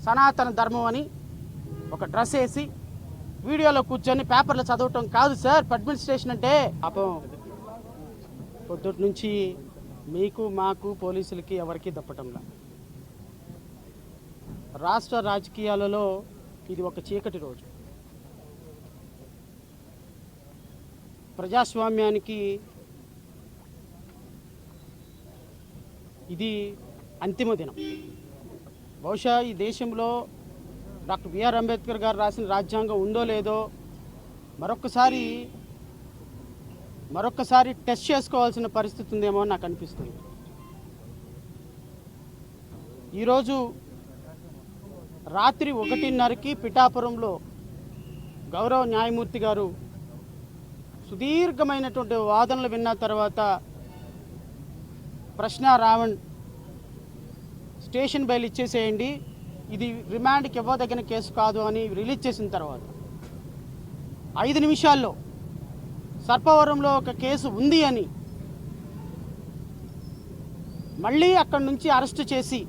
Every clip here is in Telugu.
సనాతన ధర్మం అని ఒక డ్రెస్ వేసి వీడియోలో కూర్చొని పేపర్లో చదవటం కాదు సార్ అడ్మినిస్ట్రేషన్ అంటే. పాపం పొద్దుటి నుంచి మీకు మాకు పోలీసులకి ఎవరికి దప్పటంలా. రాష్ట్ర రాజకీయాలలో ఇది ఒక చీకటి రోజు. ప్రజాస్వామ్యానికి ఇది అంతిమ దినం. బహుశా ఈ దేశంలో డాక్టర్ బిఆర్ అంబేద్కర్ గారు రాసిన రాజ్యాంగం ఉందో లేదో మరొక్కసారి టెస్ట్ చేసుకోవాల్సిన పరిస్థితి ఉందేమో అని నాకు అనిపిస్తుంది. ఈరోజు రాత్రి 1:30కి పిఠాపురంలో గౌరవ న్యాయమూర్తి గారు సుదీర్ఘమైనటువంటి వాదనలు విన్న తర్వాత ప్రశ్న రావణ్ స్టేషన్ బెయిల్ ఇచ్చేసేయండి, ఇది రిమాండ్కి ఇవ్వదగిన కేసు కాదు అని రిలీజ్ చేసిన తర్వాత 5 నిమిషాల్లో సర్పవరంలో ఒక కేసు ఉంది అని మళ్ళీ అక్కడి నుంచి అరెస్ట్ చేసి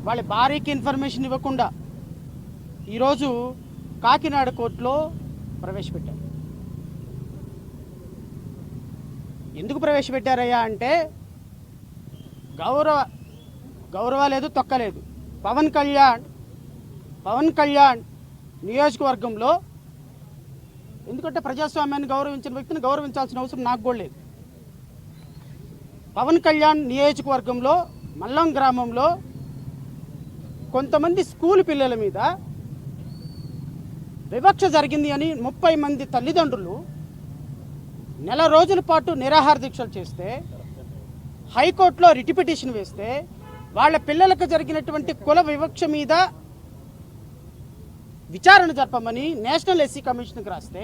వాళ్ళ భార్యకి ఇన్ఫర్మేషన్ ఇవ్వకుండా ఈరోజు కాకినాడ కోర్టులో ప్రవేశపెట్టారు. ఎందుకు ప్రవేశపెట్టారయ్యా అంటే గౌరవ లేదు, తొక్కలేదు. పవన్ కళ్యాణ్ నియోజకవర్గంలో, ఎందుకంటే ప్రజాస్వామ్యాన్ని గౌరవించిన వ్యక్తిని గౌరవించాల్సిన అవసరం నాకు కూడా లేదు. పవన్ కళ్యాణ్ నియోజకవర్గంలో మల్లం గ్రామంలో కొంతమంది స్కూల్ పిల్లల మీద వివక్ష జరిగింది అని 30 మంది తల్లిదండ్రులు నెల రోజుల పాటు నిరాహార దీక్షలు చేస్తే, హైకోర్టులో రిట్ పిటిషన్ వేస్తే, వాళ్ళ పిల్లలకు జరిగినటువంటి కుల వివక్ష మీద విచారణ జరపమని నేషనల్ ఎస్సీ కమిషన్కి రాస్తే,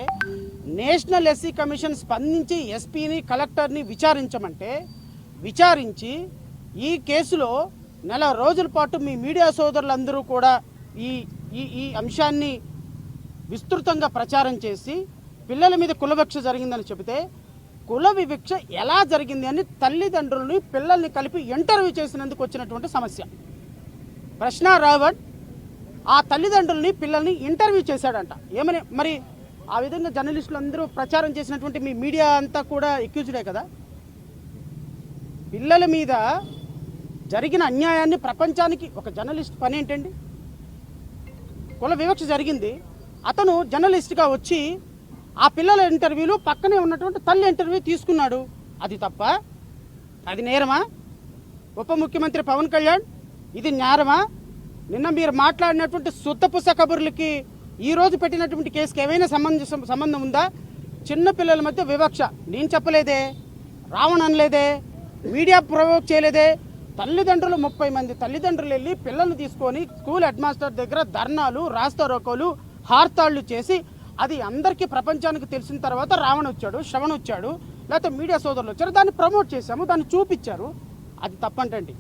నేషనల్ ఎస్సీ కమిషన్ స్పందించి ఎస్పీని కలెక్టర్ని విచారించి ఈ కేసులో నెల రోజుల పాటు మీ మీడియా సోదరులందరూ కూడా ఈ అంశాన్ని విస్తృతంగా ప్రచారం చేసి పిల్లల మీద కుల వివక్ష జరిగిందని చెబితే, కుల వివక్ష ఎలా జరిగింది అని తల్లిదండ్రులని పిల్లల్ని కలిపి ఇంటర్వ్యూ చేసినందుకు వచ్చినటువంటి సమస్య. ప్రశ్న రావణ్ ఆ తల్లిదండ్రులని పిల్లల్ని ఇంటర్వ్యూ చేశాడంట. ఏమని మరి ఆ విధంగా జర్నలిస్టులు అందరూ ప్రచారం చేసినటువంటి మీ మీడియా అంతా కూడా ఎక్యూజ్డే కదా. పిల్లల మీద జరిగిన అన్యాయాన్ని ప్రపంచానికి ఒక జర్నలిస్ట్ పని ఏంటండి? కుల వివక్ష జరిగింది, అతను జర్నలిస్ట్గా వచ్చి ఆ పిల్లల ఇంటర్వ్యూలు పక్కనే ఉన్నటువంటి తల్లి ఇంటర్వ్యూ తీసుకున్నాడు. అది తప్ప? అది నేరమా? ఉప ముఖ్యమంత్రి పవన్ కళ్యాణ్, ఇది నేరమా? నిన్న మీరు మాట్లాడినటువంటి సుత్తపుస కబుర్లకి ఈరోజు పెట్టినటువంటి కేసుకి ఏమైనా సంబంధం ఉందా? చిన్న పిల్లల మధ్య వివక్ష నేను చెప్పలేదే, రావణ్ అనలేదే, మీడియా ప్రొవోక్ చేయలేదే. తల్లిదండ్రులు 30 మంది తల్లిదండ్రులు వెళ్ళి పిల్లల్ని తీసుకొని స్కూల్ హెడ్ మాస్టర్ దగ్గర ధర్నాలు, రాస్తారోకోలు, హార్తాళ్లు చేసి అది అందరికీ ప్రపంచానికి తెలిసిన తర్వాత రావణ్ వచ్చాడు, శ్రవణ్ వచ్చాడు, లేకపోతే మీడియా సోదరులు వచ్చారు, దాన్ని ప్రమోట్ చేశాము, దాన్ని చూపించారు. అది తప్పంటండి.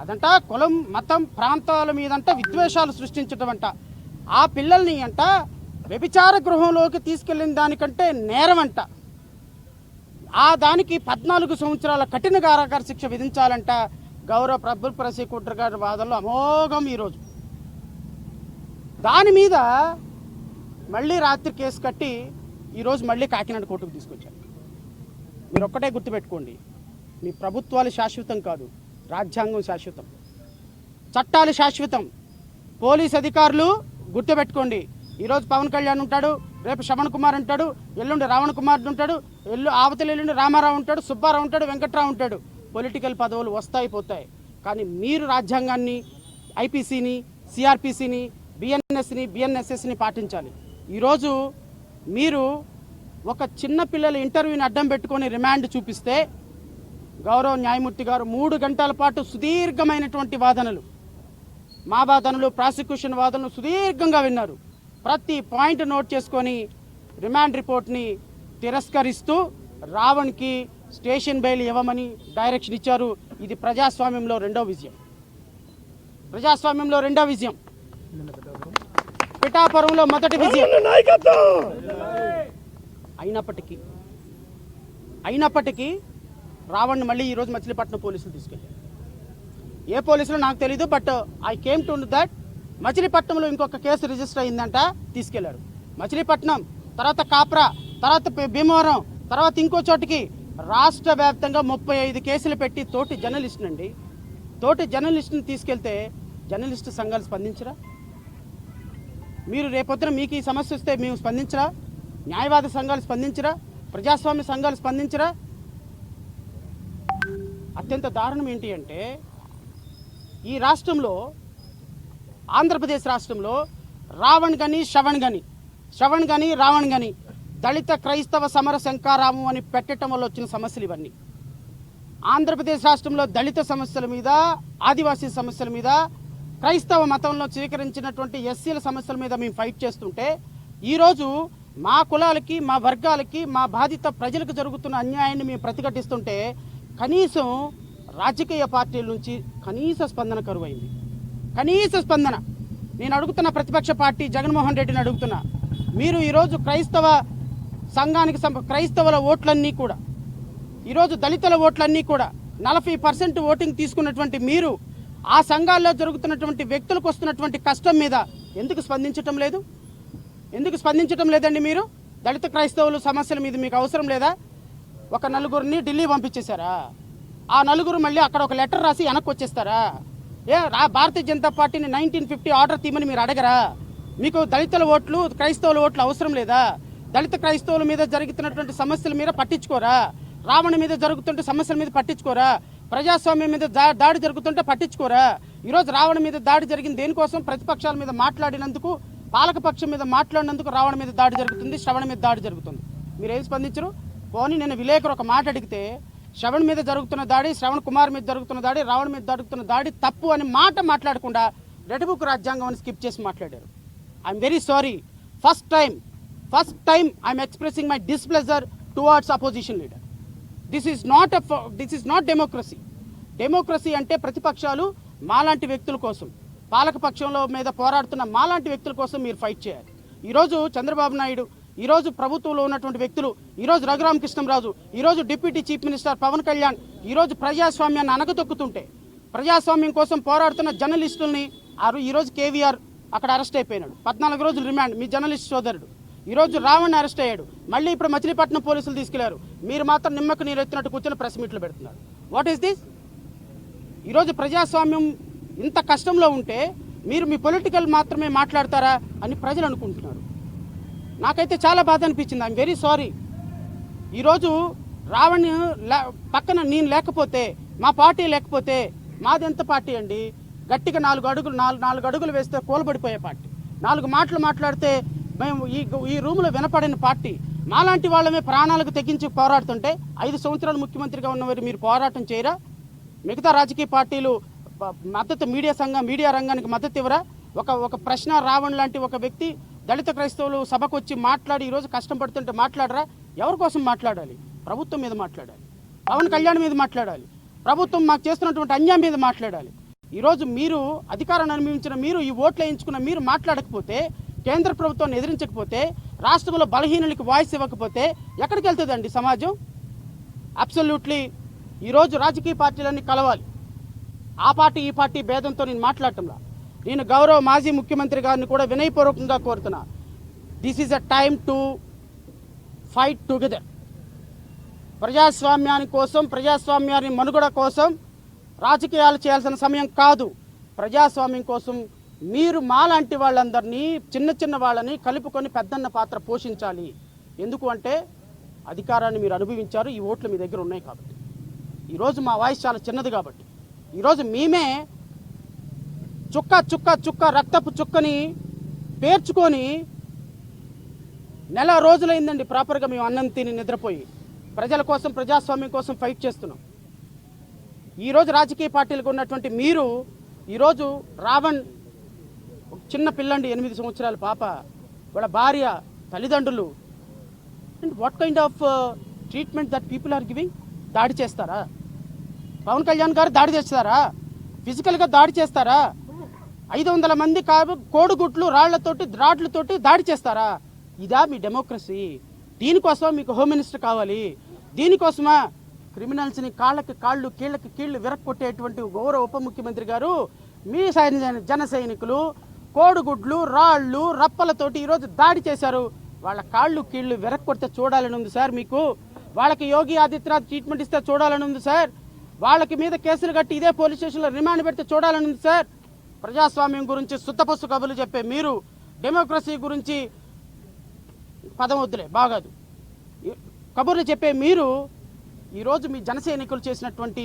అదంట కులం, మతం, ప్రాంతాల మీదంట విద్వేషాలు సృష్టించడం అంట. ఆ పిల్లల్ని అంట వ్యభిచార గృహంలోకి తీసుకెళ్లిన దానికంటే నేరం అంట. ఆ దానికి 14 సంవత్సరాల కఠిన కారాగార శిక్ష విధించాలంట. గౌరవ పబ్లిక్ ప్రాసిక్యూటర్ గారి వాదనలో అమోఘం. ఈరోజు దాని మీద మళ్ళీ రాత్రి కేసు కట్టి ఈరోజు మళ్ళీ కాకినాడ కోర్టుకు తీసుకొచ్చారు. మీరు ఒక్కటే గుర్తుపెట్టుకోండి, మీ ప్రభుత్వాలు శాశ్వతం కాదు, రాజ్యాంగం శాశ్వతం, చట్టాలు శాశ్వతం. పోలీస్ అధికారులు గుర్తుపెట్టుకోండి, ఈరోజు పవన్ కళ్యాణ్ ఉంటాడు, రేపు శ్రవణ్ కుమార్ ఉంటాడు, ఎల్లుండి రావణ్ కుమార్ ఉంటాడు, ఎల్లుండి రామారావు ఉంటాడు, సుబ్బారావు ఉంటాడు, వెంకట్రావు ఉంటాడు. పొలిటికల్ పదవులు వస్తాయి పోతాయి, కానీ మీరు రాజ్యాంగాన్ని, ఐపీసీని, సిఆర్పిసిని, బిఎన్ఎస్ఎస్ని పాటించాలి. ఈరోజు మీరు ఒక చిన్న పిల్లల ఇంటర్వ్యూని అడ్డం పెట్టుకొని రిమాండ్ చూపిస్తే గౌరవ న్యాయమూర్తి గారు 3 గంటల పాటు సుదీర్ఘమైనటువంటి వాదనలు, మా వాదనలు, ప్రాసిక్యూషన్ వాదనలు సుదీర్ఘంగా విన్నారు. ప్రతి పాయింట్ నోట్ చేసుకొని రిమాండ్ రిపోర్ట్ని తిరస్కరిస్తూ రావణ్కి స్టేషన్ బెయిల్ ఇవ్వమని డైరెక్షన్ ఇచ్చారు. ఇది ప్రజాస్వామ్యంలో రెండో విజయం, పిఠాపురంలో మొదటి విజయం. అయినప్పటికీ రావణ్ మళ్ళీ ఈరోజు మచిలీపట్నం పోలీసులు తీసుకెళ్ళారు. ఏ పోలీసులో నాకు తెలీదు, but I came to that మచిలీపట్నంలో ఇంకొక కేసు రిజిస్టర్ అయిందంట, తీసుకెళ్లారు. మచిలీపట్నం తర్వాత కాప్రా, తర్వాత భీమవరం, తర్వాత ఇంకో చోటికి రాష్ట్ర వ్యాప్తంగా 35 కేసులు పెట్టి తోటి జర్నలిస్టుని తీసుకెళ్తే జర్నలిస్టు సంఘాలు స్పందించరా? మీరు రేపొద్దున మీకు ఈ సమస్య వస్తే మేము స్పందించరా? న్యాయవాద సంఘాలు స్పందించరా? ప్రజాస్వామ్య సంఘాలు స్పందించరా? అత్యంత దారుణం ఏంటి అంటే ఈ రాష్ట్రంలో, ఆంధ్రప్రదేశ్ రాష్ట్రంలో రావణ్ గని శ్రవణ్ గని రావణ్ గని దళిత క్రైస్తవ సమర శంకారామం అని పెట్టడం వల్ల వచ్చిన సమస్యలు ఇవన్నీ. ఆంధ్రప్రదేశ్ రాష్ట్రంలో దళిత సమస్యల మీద, ఆదివాసీ సమస్యల మీద, క్రైస్తవ మతంలో స్వీకరించినటువంటి ఎస్సీల సమస్యల మీద మేము ఫైట్ చేస్తుంటే ఈరోజు మా కులాలకి, మా వర్గాలకి, మా బాధిత ప్రజలకు జరుగుతున్న అన్యాయాన్ని మేము ప్రతిఘటిస్తుంటే కనీసం రాజకీయ పార్టీల నుంచి కనీస స్పందన కరువైంది. కనీస స్పందన. నేను అడుగుతున్న ప్రతిపక్ష పార్టీ జగన్మోహన్ రెడ్డిని అడుగుతున్నా, మీరు ఈరోజు క్రైస్తవ సంఘానికి క్రైస్తవుల ఓట్లన్నీ కూడా, ఈరోజు దళితుల ఓట్లన్నీ కూడా 40% ఓటింగ్ తీసుకున్నటువంటి మీరు ఆ సంఘాల్లో జరుగుతున్నటువంటి వ్యక్తులకు వస్తున్నటువంటి కష్టం మీద ఎందుకు స్పందించటం లేదు? ఎందుకు స్పందించటం లేదండి? మీరు దళిత క్రైస్తవుల సమస్యల మీద మీకు అవసరం లేదా? ఒక నలుగురిని ఢిల్లీ పంపించేశారా? ఆ నలుగురు మళ్ళీ అక్కడ ఒక లెటర్ రాసి వెనక్కి వచ్చేస్తారా? భారతీయ జనతా పార్టీని 1950 ఆర్డర్ తీయమని మీరు అడగరా? మీకు దళితుల ఓట్లు, క్రైస్తవుల ఓట్లు అవసరం లేదా? దళిత క్రైస్తవుల మీద జరుగుతున్నటువంటి సమస్యల మీద పట్టించుకోరా? రావణ మీద జరుగుతుంటే సమస్యల మీద పట్టించుకోరా? ప్రజాస్వామ్యం మీద దాడి జరుగుతుంటే పట్టించుకోరా? ఈరోజు రావణ మీద దాడి జరిగింది దేనికోసం? ప్రతిపక్షాల మీద మాట్లాడినందుకు, పాలకపక్షం మీద మాట్లాడినందుకు రావణ మీద దాడి జరుగుతుంది, శ్రవణ మీద దాడి జరుగుతుంది. మీరేం స్పందించరు? పోనీ నేను విలేకరు ఒక మాట అడిగితే శ్రవణ్ మీద జరుగుతున్న దాడి, శ్రవణ్ కుమార్ మీద జరుగుతున్న దాడి, రావణ మీద జరుగుతున్న దాడి తప్పు అని మాట మాట్లాడకుండా రెడ్ బుక్ రాజ్యాంగం అని స్కిప్ చేసి మాట్లాడారు. I'm very sorry. First time I'm expressing my displeasure towards opposition leader. This is not democracy. Democracy అంటే ప్రతిపక్షాలు మాలాంటి వ్యక్తుల కోసం, పాలకపక్షంలో మీద పోరాడుతున్న మాలాంటి వ్యక్తుల కోసం మీరు ఫైట్ చేయాలి. ఈరోజు చంద్రబాబు నాయుడు, ఈరోజు ప్రభుత్వంలో ఉన్నటువంటి వ్యక్తులు, ఈరోజు రఘురామకృష్ణంరాజు, ఈరోజు deputy chief minister Pawan Kalyan ఈరోజు ప్రజాస్వామ్యాన్ని అనగతొక్కుతుంటే, ప్రజాస్వామ్యం కోసం పోరాడుతున్న జర్నలిస్టుల్ని ఈరోజు కేవీఆర్ అక్కడ అరెస్ట్ అయిపోయినాడు, 14 రోజులు రిమాండ్. మీ జర్నలిస్ట్ సోదరుడు ఈరోజు రావణ్ అరెస్ట్ అయ్యాడు. మళ్ళీ ఇప్పుడు మచిలీపట్నం పోలీసులు తీసుకెళ్లారు. మీరు మాత్రం నిమ్మకు నీరెత్తినట్టు కూర్చొని ప్రెస్ మీట్లు పెడుతున్నారు. What is this? ఈరోజు ప్రజాస్వామ్యం ఇంత కష్టంలో ఉంటే మీరు మీ పొలిటికల్ మాత్రమే మాట్లాడతారా అని ప్రజలు అనుకుంటున్నారు. నాకైతే చాలా బాధ అనిపించింది. I'm very sorry. ఈరోజు రావణ్ పక్కన నేను లేకపోతే, మా పార్టీ లేకపోతే, మాది ఎంత పార్టీ అండి? గట్టిగా 4 అడుగులు వేస్తే కూలబడిపోయే పార్టీ. 4 మాటలు మాట్లాడితే మేము ఈ రూమ్లో వినపడిన పార్టీ. మాలాంటి వాళ్ళమే ప్రాణాలకు తెగించి పోరాడుతుంటే 5 సంవత్సరాలు ముఖ్యమంత్రిగా ఉన్నవారు మీరు పోరాటం చేయరా? మిగతా రాజకీయ పార్టీలు మద్దతు, మీడియా రంగానికి మద్దతు ఇవ్వరా? ఒక ప్రశ్న రావణ్ లాంటి ఒక వ్యక్తి దళిత క్రైస్తవులు సభకు వచ్చి మాట్లాడి ఈరోజు కష్టం పడుతుంటే మాట్లాడరా? ఎవరి కోసం మాట్లాడాలి? ప్రభుత్వం మీద మాట్లాడాలి, పవన్ కళ్యాణ్ మీద మాట్లాడాలి, ప్రభుత్వం మాకు చేస్తున్నటువంటి అన్యాయం మీద మాట్లాడాలి. ఈరోజు మీరు అధికారాన్ని అనుభవించిన మీరు, ఈ ఓట్లు వేయించుకున్న మీరు మాట్లాడకపోతే, కేంద్ర ప్రభుత్వాన్ని ఎదిరించకపోతే, రాష్ట్రంలో బలహీనులకి వాయిస్ ఇవ్వకపోతే ఎక్కడికి వెళ్తుందండి సమాజం? అబ్సల్యూట్లీ ఈరోజు రాజకీయ పార్టీలన్నీ కలవాలి. ఆ పార్టీ ఈ పార్టీ భేదంతో నేను మాట్లాడటంలా. నేను గౌరవ మాజీ ముఖ్యమంత్రి గారిని కూడా వినయపూర్వకంగా కోరుతున్నా, this is a time to fight together. ప్రజాస్వామ్యాని కోసం, ప్రజాస్వామ్యాన్ని మనుగడ కోసం రాజకీయాలు చేయాల్సిన సమయం కాదు. ప్రజాస్వామ్యం కోసం మీరు మాలాంటి వాళ్ళందరినీ, చిన్న వాళ్ళని కలుపుకొని పెద్దన్న పాత్ర పోషించాలి. ఎందుకు అంటే అధికారాన్ని మీరు అనుభవించారు, ఈ ఓట్లు మీ దగ్గర ఉన్నాయి కాబట్టి. ఈరోజు మా వాయిస్ చాలా చిన్నది కాబట్టి ఈరోజు మేమే చుక్క రక్తపు చుక్కని పేర్చుకొని నెల రోజులైందండి ప్రాపర్గా మేము అన్నం తిని నిద్రపోయి ప్రజల కోసం, ప్రజాస్వామ్యం కోసం ఫైట్ చేస్తున్నాం. ఈరోజు రాజకీయ పార్టీలకు ఉన్నటువంటి మీరు ఈరోజు రావణ్ చిన్న పిల్లండి, 8 సంవత్సరాల పాప, వాళ్ళ భార్య, తల్లిదండ్రులు, and what kind of treatment that people are giving? దాడి చేస్తారా? పవన్ కళ్యాణ్ గారు దాడి చేస్తారా? ఫిజికల్గా దాడి చేస్తారా? 500 మంది కోడిగుట్లు రాడ్లతోటి దాడి చేస్తారా? ఇదా మీ డెమోక్రసీ? దీనికోసమా మీకు హోమ్ మినిస్టర్ కావాలి? దీనికోసమా క్రిమినల్స్ని కాళ్ళకి కాళ్ళు కీళ్ళకి కీళ్ళు విరక్కొట్టేటువంటి గౌరవ ఉప ముఖ్యమంత్రి గారు మీ జన సైనికులు కోడిగుడ్లు రాళ్ళు రప్పలతోటి ఈరోజు దాడి చేశారు. వాళ్ళ కాళ్ళు కీళ్ళు విరక్కొడితే చూడాలని ఉంది సార్ మీకు. వాళ్ళకి యోగి ఆదిత్యనాథ్ ట్రీట్మెంట్ ఇస్తే చూడాలని ఉంది సార్. వాళ్ళకి మీద కేసులు కట్టి ఇదే పోలీస్ స్టేషన్లో రిమాండ్ పెడితే చూడాలని ఉంది సార్. ప్రజాస్వామ్యం గురించి సుత్తపస్సు కబుర్లు చెప్పే మీరు, డెమోక్రసీ గురించి పదం వద్దులే బాగాదు కబుర్లు చెప్పే మీరు ఈరోజు మీ జన సైనికులు చేసినటువంటి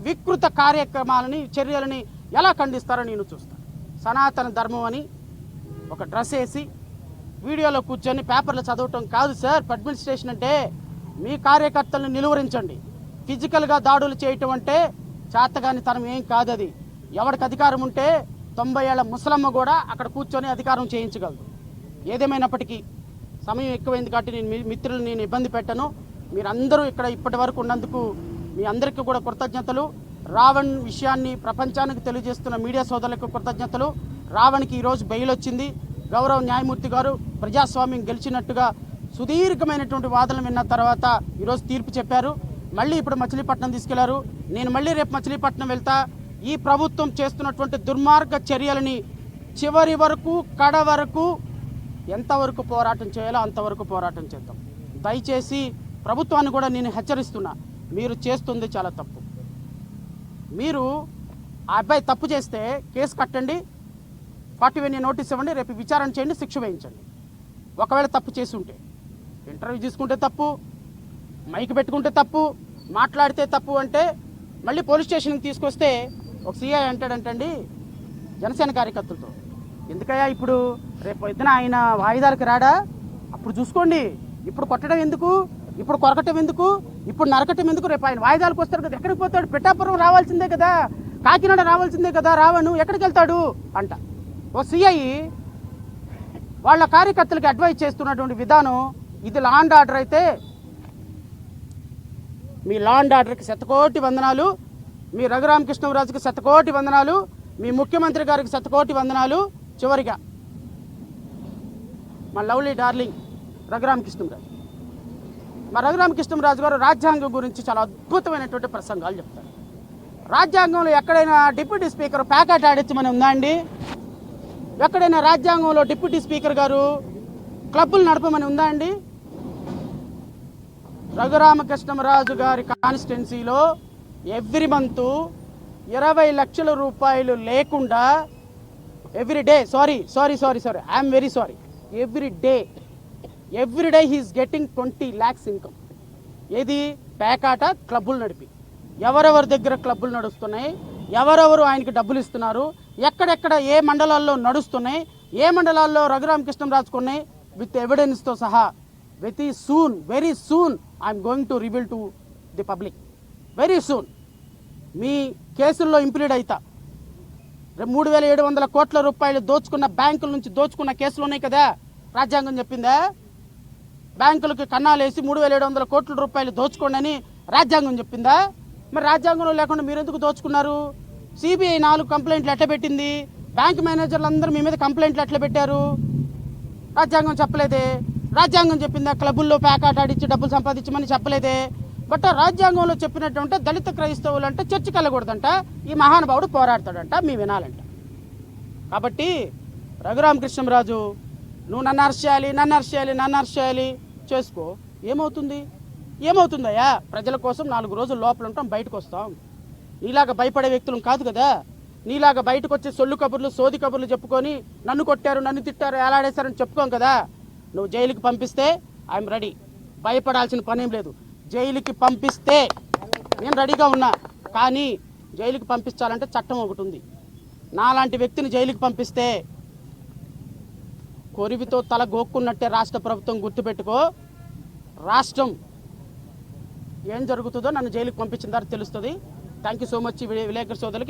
వికృత కార్యక్రమాలని చర్యలని ఎలా ఖండిస్తారో నేను చూస్తాను. సనాతన ధర్మం అని ఒక డ్రెస్ వేసి వీడియోలో కూర్చొని పేపర్లు చదవటం కాదు సార్ అడ్మినిస్ట్రేషన్ అంటే. మీ కార్యకర్తలను నిలువరించండి. ఫిజికల్గా దాడులు చేయటం అంటే చేతగాని తనం ఏం కాదు. అది ఎవరికి అధికారం ఉంటే 90 ఏళ్ల ముసలమ్మ కూడా అక్కడ కూర్చొని అధికారం చేయించగలదు. ఏదేమైనప్పటికీ సమయం ఎక్కువైంది కాబట్టి నేను ఇబ్బంది పెట్టను. మీరందరూ ఇక్కడ ఇప్పటి వరకు ఉన్నందుకు మీ అందరికీ కూడా కృతజ్ఞతలు. రావణ్ విషయాన్ని ప్రపంచానికి తెలియజేస్తున్న మీడియా సోదరులకు కృతజ్ఞతలు. రావణ్కి ఈరోజు బెయిల్ వచ్చింది. గౌరవ న్యాయమూర్తి గారు ప్రజాస్వామ్యం గెలిచినట్టుగా సుదీర్ఘమైనటువంటి వాదనలు విన్న తర్వాత ఈరోజు తీర్పు చెప్పారు. మళ్ళీ ఇప్పుడు మచిలీపట్నం తీసుకెళ్లారు. నేను మళ్ళీ రేపు మచిలీపట్నం వెళ్తా. ఈ ప్రభుత్వం చేస్తున్నటువంటి దుర్మార్గ చర్యలని చివరి వరకు కడ వరకు ఎంతవరకు పోరాటం చేయాలో అంతవరకు పోరాటం చేద్దాం. దయచేసి ప్రభుత్వాన్ని కూడా నేను హెచ్చరిస్తున్నా, మీరు చేస్తుంది చాలా తప్పు. మీరు ఆ అబ్బాయి తప్పు చేస్తే కేసు కట్టండి, 40 నోటీస్ ఇవ్వండి, రేపు విచారణ చేయండి, శిక్ష వేయించండి. ఒకవేళ తప్పు చేసి ఉంటే ఇంటర్వ్యూ తీసుకుంటే తప్పు, మైక్ పెట్టుకుంటే తప్పు, మాట్లాడితే తప్పు అంటే మళ్ళీ పోలీస్ స్టేషన్కి తీసుకొస్తే ఒక సిఐ అంటాడంటండి జనసేన కార్యకర్తలతో, ఎందుకయ్యా ఇప్పుడు రేపు పొద్దున ఆయన వాయిదాలకు రాడా, అప్పుడు చూసుకోండి. ఇప్పుడు కొట్టడం ఎందుకు, ఇప్పుడు కొరకటం ఎందుకు, ఇప్పుడు నరకటం ఎందుకు, రేపు ఆయన వాయిదాలకు వస్తాడు కదా, ఎక్కడికి పోతాడు, పిఠాపురం రావాల్సిందే కదా, కాకినాడ రావాల్సిందే కదా, రావణు ఎక్కడికి వెళ్తాడు అంట. ఓ సిఐ వాళ్ళ కార్యకర్తలకు అడ్వైజ్ చేస్తున్నటువంటి విధానం ఇది లా అండ్ ఆర్డర్ అయితే మీ లా అండ్ ఆర్డర్కి శతకోటి వందనాలు, మీ రఘురామకృష్ణరాజుకి శతకోటి వందనాలు, మీ ముఖ్యమంత్రి గారికి శతకోటి వందనాలు. చివరిగా మా లవ్లీ డార్లింగ్ రఘురామకృష్ణరాజు, మా రఘురామకృష్ణరాజు గారు రాజ్యాంగం గురించి చాలా అద్భుతమైనటువంటి ప్రసంగాలు చెప్తారు. రాజ్యాంగంలో ఎక్కడైనా డిప్యూటీ స్పీకర్ ప్యాకెట్ ఆడించమని ఉందా అండి? ఎక్కడైనా రాజ్యాంగంలో డిప్యూటీ స్పీకర్ గారు క్లబ్బులు నడపమని ఉందా అండి? రఘురామకృష్ణరాజు గారి కాన్స్టిట్యున్సీలో ఎవ్రీ మంత్ 20 లక్షల రూపాయలు లేకుండా every day I'm very sorry every day he's getting 20 lakhs income. ఏది పేకాట క్లబ్బులు నడిపి ఎవరెవరి దగ్గర క్లబ్బులు నడుస్తున్నాయి, ఎవరెవరు ఆయనకి డబ్బులు ఇస్తున్నారు, ఎక్కడెక్కడ ఏ మండలాల్లో నడుస్తున్నాయి, ఏ మండలాల్లో రఘురామకృష్ణరాజుకు ఉన్నాయి, విత్ ఎవిడెన్స్తో సహా very soon I'm going to reveal to the public. Very soon మీ కేసుల్లో ఇంప్లీడ్ అవుతా. 3,700 కోట్ల రూపాయలు దోచుకున్న బ్యాంకుల నుంచి దోచుకున్న కేసులు ఉన్నాయి కదా, రాజ్యాంగం చెప్పిందా? బ్యాంకులకి కన్నాలేసి 3,700 కోట్ల రూపాయలు దోచుకోండి అని రాజ్యాంగం చెప్పిందా? మరి రాజ్యాంగంలో లేకుండా మీరు ఎందుకు దోచుకున్నారు? సిబిఐ 4 కంప్లైంట్లు ఎట్లా పెట్టింది? బ్యాంక్ మేనేజర్లు అందరూ మీ మీద కంప్లైంట్లు ఎట్లా పెట్టారు? రాజ్యాంగం చెప్పలేదే. రాజ్యాంగం చెప్పిందా క్లబ్బుల్లో ప్యాకాట్ ఆడించి డబ్బులు సంపాదించమని చెప్పలేదే. బట్ రాజ్యాంగంలో చెప్పినట్టు దళిత క్రైస్తవులు అంటే చర్చికి వెళ్ళకూడదంట, ఈ మహానుభావుడు పోరాడతాడంట, మీ వినాలంట. కాబట్టి రఘురామకృష్ణరాజు నువ్వు నన్ను అరెస్ట్ చేయాలి చేసుకో. ఏమవుతుందయ్యా? ప్రజల కోసం 4 రోజులు లోపల ఉంటాం, బయటకు వస్తాం. నీలాగా భయపడే వ్యక్తులం కాదు కదా. నీలాగా బయటకు వచ్చి సొల్లు కబుర్లు సోది కబుర్లు చెప్పుకొని నన్ను కొట్టారు, నన్ను తిట్టారు, ఎలాడేశారని చెప్పుకోం కదా. నువ్వు జైలుకి పంపిస్తే ఐఎమ్ రెడీ, భయపడాల్సిన పనేం లేదు. జైలుకి పంపిస్తే నేను రెడీగా ఉన్నా. కానీ జైలుకి పంపించాలంటే చట్టం ఒకటి ఉంది. నాలాంటి వ్యక్తిని జైలుకి పంపిస్తే కొరివితో తల గోక్కున్నట్టే రాష్ట్ర ప్రభుత్వం గుర్తుపెట్టుకో. రాష్ట్రం ఏం జరుగుతుందో నన్ను జైలుకి పంపించిన తర్వాత తెలుస్తుంది. థ్యాంక్ యూ సో మచ్ విలేకరు సోదరులకి.